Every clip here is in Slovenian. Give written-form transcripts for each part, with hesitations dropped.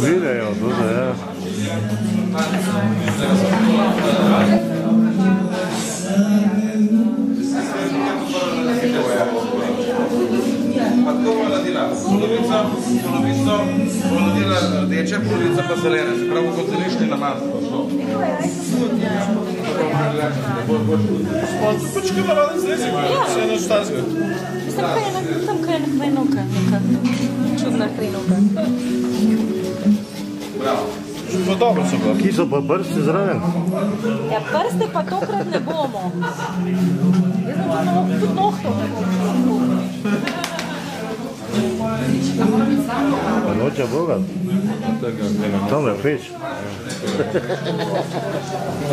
Video, tudi, ja. Polovica rdeče, polovica pa zelene, se pravi kot zeliščni namaz. Pač kaj navaden zlezi, vse eno štazga. Tam kaj je hrenovka, neka čudna hrenovka. Bravo. Pa dobro so pa. Ki so pa prste zraven? Ja, prste pa tokrat ne bomo. Jaz sem tudi nohtov ne bomo. Pa noče bogat? Tam je peč.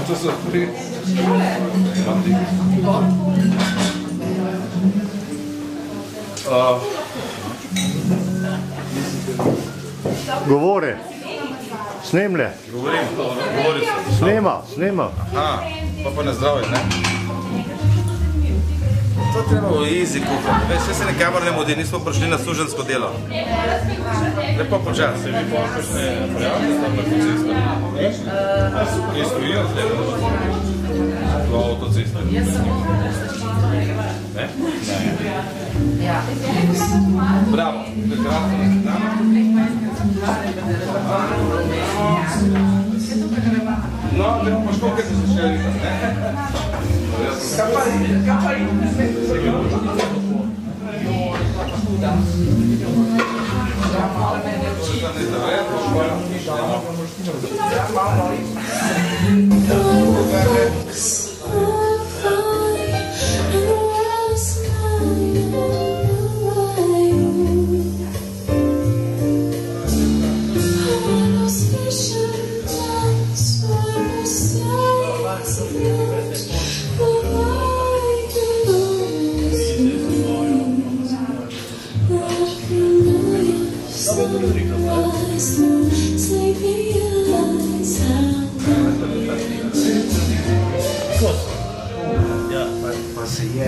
To so pri... Govori. Snemlje. Govori se. Snema. Pa na zdravje, ne? To treba v easy kuhati. Veš, se nikamor ne mudi, nismo prišli na sužensko delo. Lepo počas. Se vi pa kakšne prijavljate tam na avtocesta? Kje stojijo zdaj? V avtocesta. Ne? Ne. Bravo. No, gremo pa školke se še rita, ne? Kapaj! Take me alive.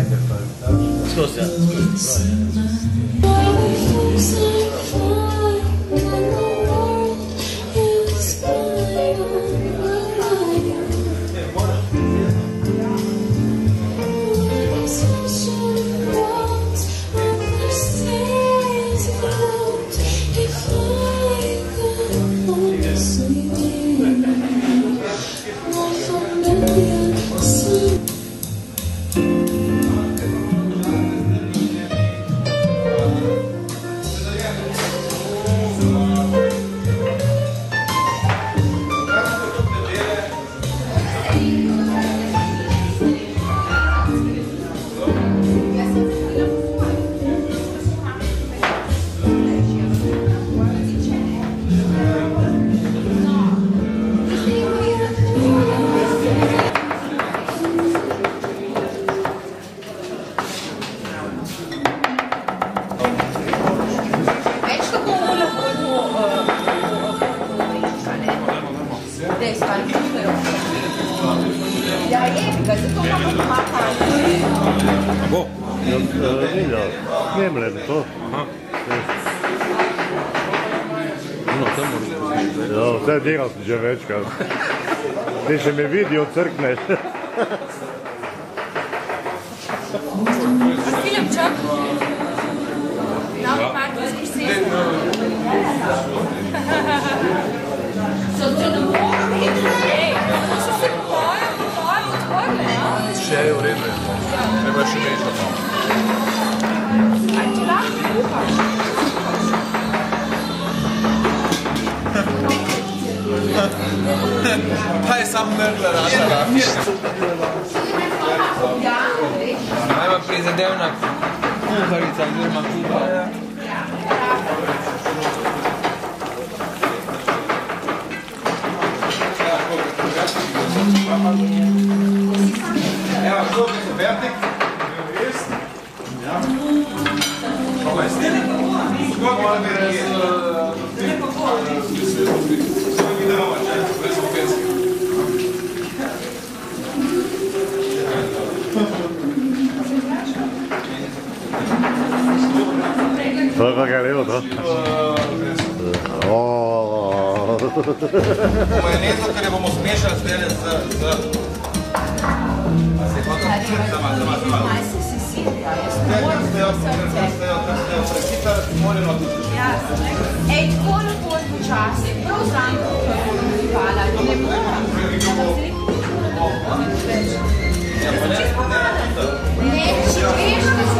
Skozi, ja. Nemle, to. Ja, vse delal sem že večkrat. Ti še me vidijo, crkneš. Filmček. Novi partnerski svet. Ej, so se pojem odprli, ja? Še je v redu. Treba še mešati. Aj ti lahko kupaš? Pa je sam mrgla rašala. Najma prizadevna kuharica oziroma kuharja. Evo, klopi so fertig. Schau mal, ist der? Schau mal, wer ist To je pa kaj levo, to? Majonezo, ker jo bomo smešali zdaj z... Ej, tako lepo počasi, prav znam, kako je hvala, ne moram. Ne, če veš, da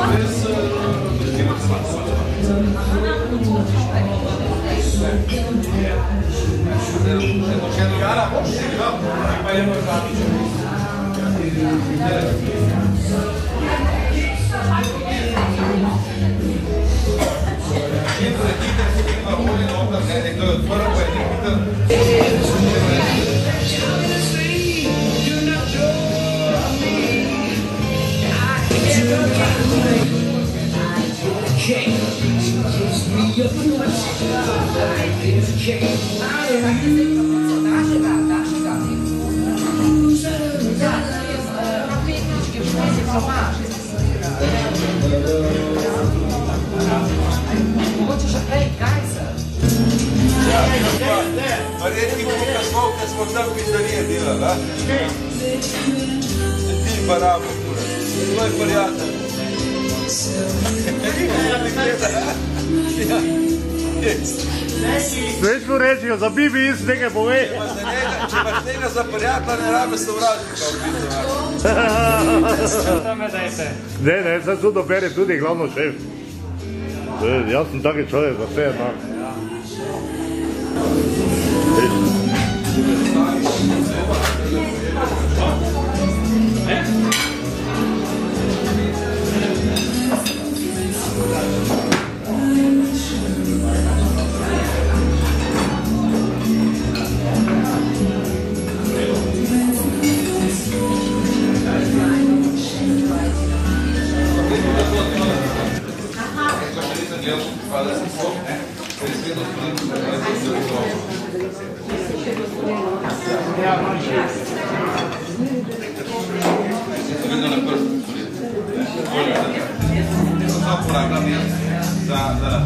Redki pokazal, da smo tam pizdarije delali, ti barabo, to je prijatelj. Svečno rečijo, za Bibi iz nekaj pove. Če imaš njega za prijatelja, ne rabe sovražnika v bistvu. Ne, sem tu dobere tudi glavno šef. Jaz sem taki človek za vse enak. predlagam jaz za